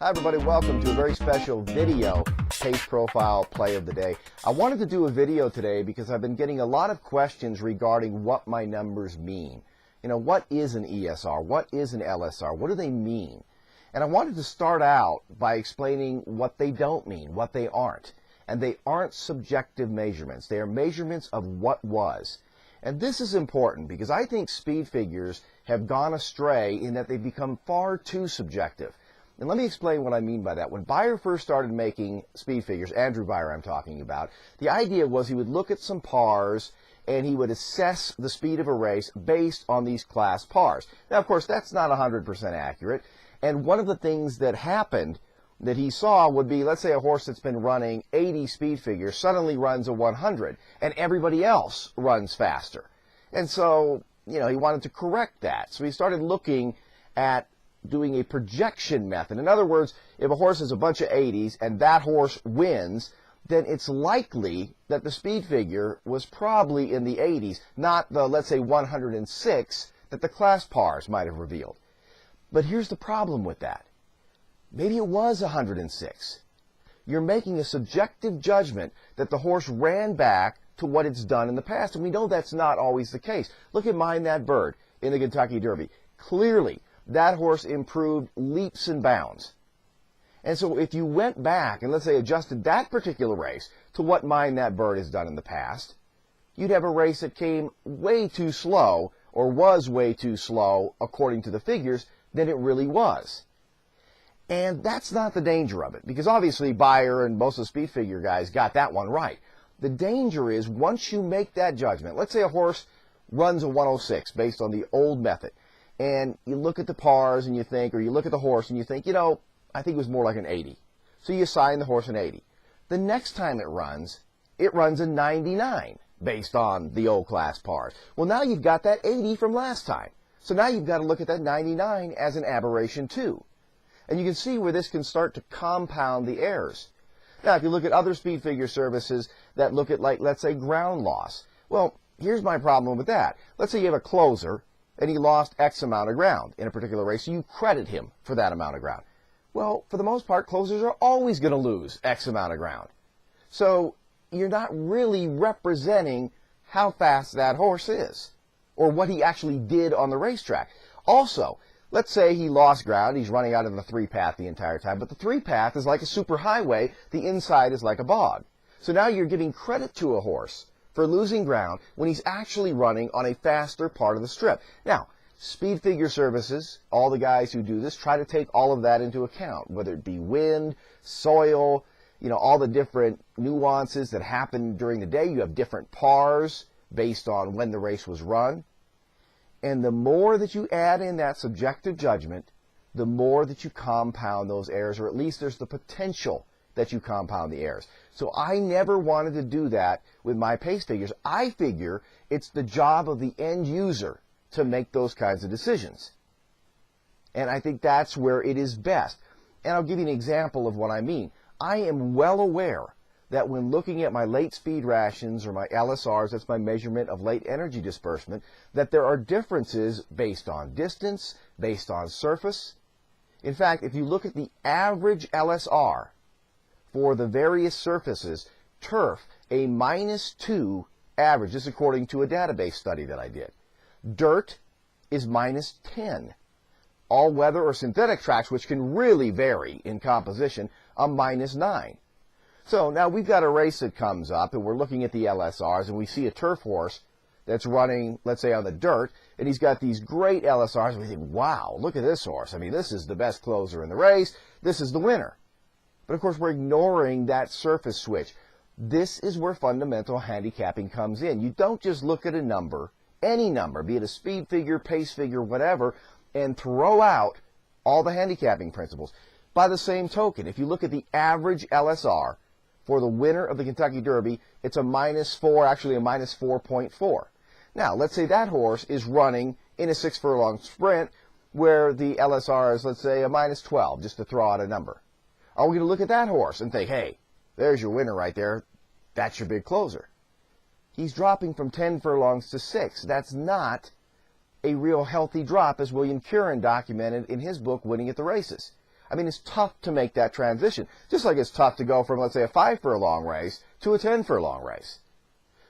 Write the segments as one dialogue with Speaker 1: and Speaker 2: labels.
Speaker 1: Hi everybody, welcome to a very special video pace profile play of the day. I wanted to do a video today because I've been getting a lot of questions regarding what my numbers mean. You know, what is an ESR? What is an LSR? What do they mean? And I wanted to start out by explaining what they don't mean, what they aren't. And they aren't subjective measurements. They are measurements of what was. And this is important because I think speed figures have gone astray in that they've become far too subjective. And let me explain what I mean by that. When Beyer first started making speed figures, Andrew Beyer I'm talking about, the idea was he would look at some pars and he would assess the speed of a race based on these class pars. Now, of course, that's not 100% accurate. And one of the things that happened that he saw would be, let's say a horse that's been running 80 speed figures suddenly runs a 100 and everybody else runs faster. And so, you know, he wanted to correct that. So he started looking at doing a projection method. In other words, if a horse has a bunch of 80s and that horse wins, then it's likely that the speed figure was probably in the 80s, not the, let's say, 106 that the class pars might have revealed. But here's the problem with that. Maybe it was 106. You're making a subjective judgment that the horse ran back to what it's done in the past, and we know that's not always the case. Look at Mind That Bird in the Kentucky Derby. Clearly, that horse improved leaps and bounds. And so if you went back and, let's say, adjusted that particular race to what Mind That Bird has done in the past, you'd have a race that came way too slow, or was way too slow, according to the figures, than it really was. And that's not the danger of it, because obviously Beyer and most of the speed figure guys got that one right. The danger is once you make that judgment, let's say a horse runs a 106 based on the old method, and you look at the pars and you think, or you look at the horse and you think, you know, I think it was more like an 80. So you assign the horse an 80. The next time it runs a 99 based on the old class pars. Well, now you've got that 80 from last time. So now you've got to look at that 99 as an aberration too. And you can see where this can start to compound the errors. Now, if you look at other speed figure services that look at, like, let's say, ground loss. Well, here's my problem with that. Let's say you have a closer and he lost X amount of ground in a particular race, so you credit him for that amount of ground. Well, for the most part, closers are always going to lose X amount of ground. So you're not really representing how fast that horse is or what he actually did on the racetrack. Also, let's say he lost ground, he's running out of the 3-path the entire time, but the 3-path is like a superhighway, the inside is like a bog. So now you're giving credit to a horse for losing ground when he's actually running on a faster part of the strip. Now, speed figure services, all the guys who do this, try to take all of that into account, whether it be wind, soil, you know, all the different nuances that happen during the day. You have different pars based on when the race was run. And the more that you add in that subjective judgment, the more that you compound those errors, or at least there's the potential that you compound the errors. So I never wanted to do that with my pace figures. I figure it's the job of the end user to make those kinds of decisions. And I think that's where it is best. And I'll give you an example of what I mean. I am well aware that when looking at my late speed rations or my LSRs, that's my measurement of late energy disbursement, that there are differences based on distance, based on surface. In fact, if you look at the average LSR for the various surfaces, turf, a -2 average. This is according to a database study that I did. Dirt is -10. All weather or synthetic tracks, which can really vary in composition, a -9. So now we've got a race that comes up and we're looking at the LSRs and we see a turf horse that's running, let's say, on the dirt, and he's got these great LSRs, and we think, wow, look at this horse. I mean, this is the best closer in the race. This is the winner. But of course, we're ignoring that surface switch. This is where fundamental handicapping comes in. You don't just look at a number, any number, be it a speed figure, pace figure, whatever, and throw out all the handicapping principles. By the same token, if you look at the average LSR for the winner of the Kentucky Derby, it's a -4, actually a -4.4. Now, let's say that horse is running in a 6-furlong sprint where the LSR is, let's say, a -12, just to throw out a number. Are we going to look at that horse and think, hey, there's your winner right there. That's your big closer. He's dropping from 10 furlongs to 6. That's not a real healthy drop, as William Curran documented in his book, Winning at the Races. I mean, it's tough to make that transition. Just like it's tough to go from, let's say, a 5 furlong race to a 10 furlong race.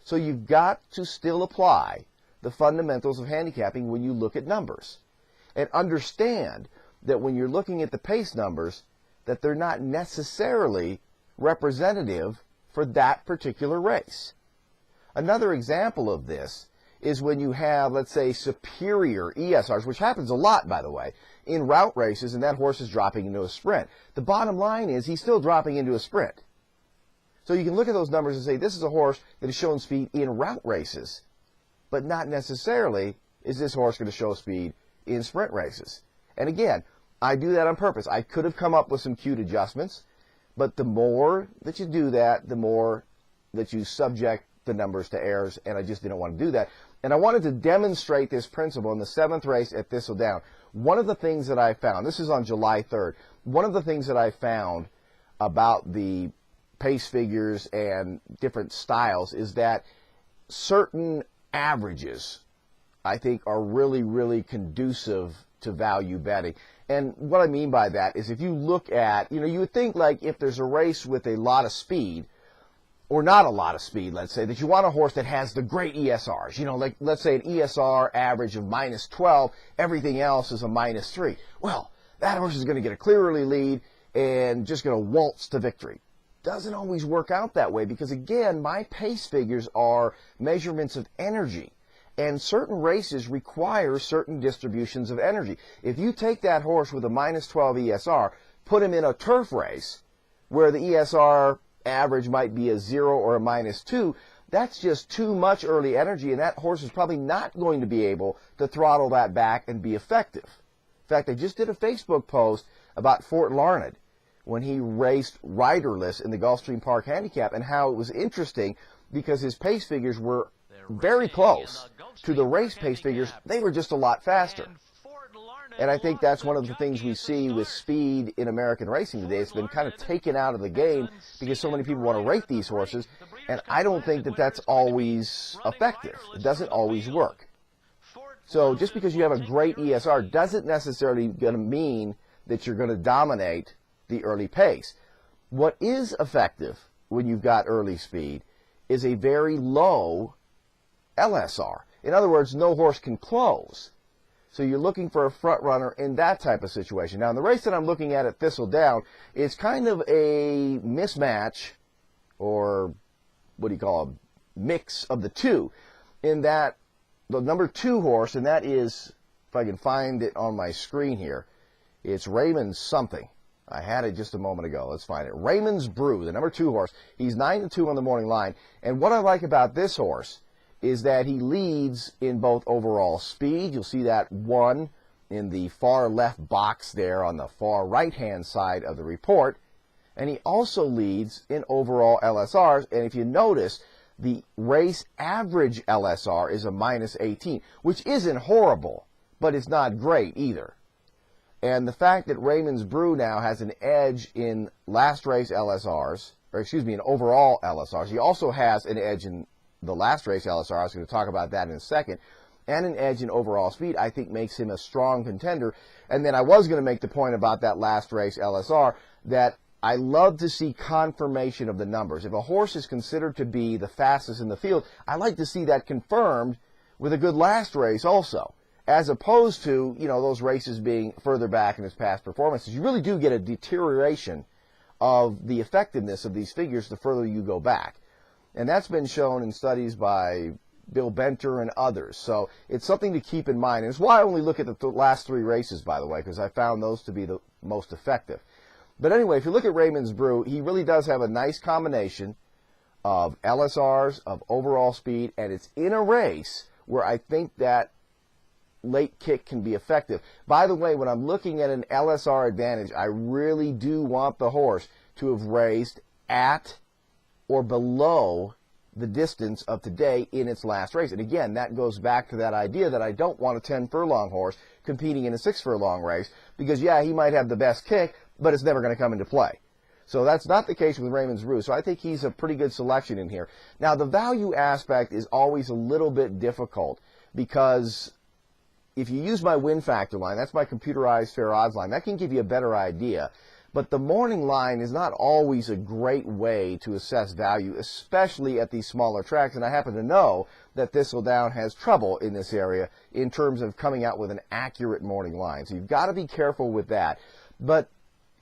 Speaker 1: So you've got to still apply the fundamentals of handicapping when you look at numbers. And understand that when you're looking at the pace numbers, that they're not necessarily representative for that particular race. Another example of this is when you have, let's say, superior ESRs, which happens a lot, by the way, in route races, and that horse is dropping into a sprint. The bottom line is he's still dropping into a sprint. So you can look at those numbers and say, this is a horse that has shown speed in route races, but not necessarily is this horse going to show speed in sprint races. And again, I do that on purpose. I could have come up with some cute adjustments, but the more that you do that, the more that you subject the numbers to errors, and I just didn't want to do that. And I wanted to demonstrate this principle in the 7th race at Thistledown. One of the things that I found, this is on July 3rd, one of the things that I found about the pace figures and different styles is that certain averages, I think, are really, really conducive to value betting. And what I mean by that is if you look at, you would think like if there's a race with a lot of speed, or not a lot of speed, let's say, that you want a horse that has the great ESRs. Like let's say an ESR average of -12, everything else is a -3. Well, that horse is going to get a clear early lead and just going to waltz to victory. Doesn't always work out that way because, again, my pace figures are measurements of energy. And certain races require certain distributions of energy. If you take that horse with a -12 ESR, put him in a turf race where the ESR average might be a 0 or a -2, that's just too much early energy, and that horse is probably not going to be able to throttle that back and be effective. In fact, I just did a Facebook post about Fort Larned when he raced riderless in the Gulfstream Park Handicap and how it was interesting because his pace figures were very close to the race pace figures. They were just a lot faster. And I think that's one of the things we see with speed in American racing today. It's been kind of taken out of the game because so many people want to rate these horses, and I don't think that that's always effective. It doesn't always work. So just because you have a great ESR doesn't necessarily going to mean that you're going to dominate the early pace. What is effective when you've got early speed is a very low LSR. In other words, no horse can close. So you're looking for a front runner in that type of situation. Now, in the race that I'm looking at Thistledown, it's kind of a mismatch, or what do you call a mix of the two, in that the number 2 horse, and that is, if I can find it on my screen here, it's Raymond something. I had it just a moment ago. Let's find it. Raymond's Brew, the number 2 horse. He's 9-2 on the morning line. And what I like about this horse is that he leads in both overall speed. You'll see that 1 in the far left box there on the far right-hand side of the report. And he also leads in overall LSRs. And if you notice, the race average LSR is a -18, which isn't horrible, but it's not great either. And the fact that Raymond's Brew now has an edge in last race LSRs, or excuse me, in overall LSRs. He also has an edge in the last race LSR, I was going to talk about that in a second, and an edge in overall speed, I think makes him a strong contender. And then I was going to make the point about that last race LSR that I love to see confirmation of the numbers. If a horse is considered to be the fastest in the field, I like to see that confirmed with a good last race also, as opposed to, those races being further back in his past performances. You really do get a deterioration of the effectiveness of these figures the further you go back. And that's been shown in studies by Bill Benter and others. So it's something to keep in mind. And it's why I only look at the last 3 races, by the way, because I found those to be the most effective. But anyway, if you look at Raymond's Brew, he really does have a nice combination of LSRs, of overall speed, and it's in a race where I think that late kick can be effective. By the way, when I'm looking at an LSR advantage, I really do want the horse to have raced at or below the distance of today in its last race. And again, that goes back to that idea that I don't want a 10 furlong horse competing in a 6 furlong race because, yeah, he might have the best kick, but it's never going to come into play. So that's not the case with Raymond's Brew. So I think he's a pretty good selection in here. Now, the value aspect is always a little bit difficult because if you use my win factor line, that's my computerized fair odds line, that can give you a better idea. But the morning line is not always a great way to assess value, especially at these smaller tracks. And I happen to know that Thistledown has trouble in this area in terms of coming out with an accurate morning line. So you've got to be careful with that. But,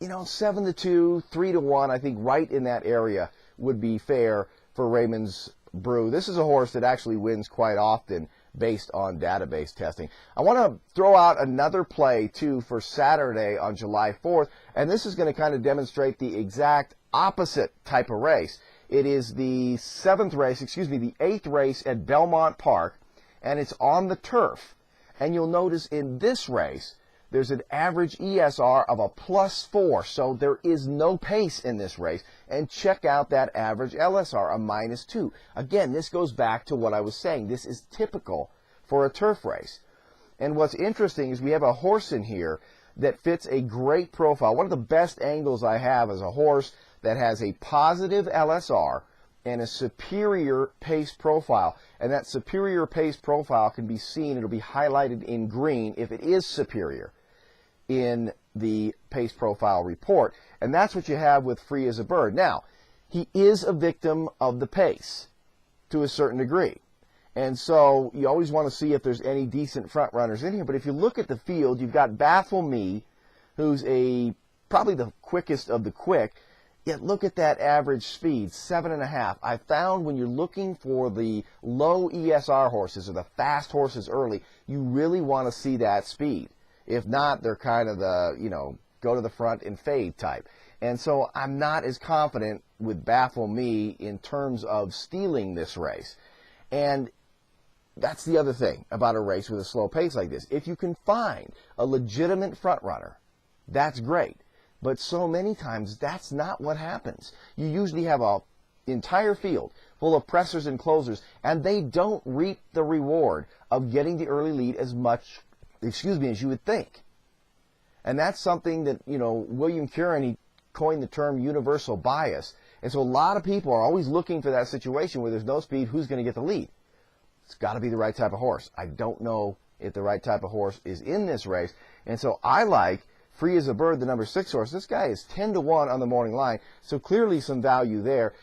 Speaker 1: 7-2, 3-1, I think right in that area would be fair for Raymond's Brew. This is a horse that actually wins quite often based on database testing. I want to throw out another play too for Saturday on July 4th, and this is going to kind of demonstrate the exact opposite type of race. It is the the 8th race at Belmont Park, and it's on the turf. And you'll notice in this race, there's an average ESR of a +4, so there is no pace in this race. And check out that average LSR, a -2. Again, this goes back to what I was saying. This is typical for a turf race. And what's interesting is we have a horse in here that fits a great profile. One of the best angles I have is a horse that has a positive LSR and a superior pace profile. And that superior pace profile can be seen, it'll be highlighted in green if it is superior in the pace profile report. And that's what you have with Free as a Bird. Now, he is a victim of the pace to a certain degree. And so you always want to see if there's any decent front runners in here. But if you look at the field, you've got Baffle Me, who's probably the quickest of the quick. Yet look at that average speed, 7.5. I found when you're looking for the low ESR horses or the fast horses early, you really want to see that speed. If not, they're kind of the, go to the front and fade type. And so I'm not as confident with Baffle Me in terms of stealing this race. And that's the other thing about a race with a slow pace like this. If you can find a legitimate front runner, that's great. But so many times, that's not what happens. You usually have an entire field full of pressers and closers, and they don't reap the reward of getting the early lead as much, as you would think. And that's something that, William Curran, he coined the term universal bias. And so a lot of people are always looking for that situation where there's no speed, who's going to get the lead? It's got to be the right type of horse. I don't know if the right type of horse is in this race. And so I like Free as a Bird, the number 6 horse. This guy is 10-1 on the morning line, so clearly some value there.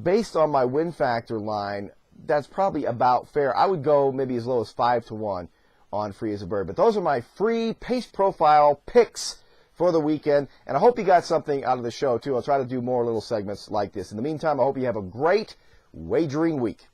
Speaker 1: Based on my win factor line, that's probably about fair. I would go maybe as low as 5-1 on Free as a Bird. But those are my free pace profile picks for the weekend, and I hope you got something out of the show, too. I'll try to do more little segments like this. In the meantime, I hope you have a great wagering week.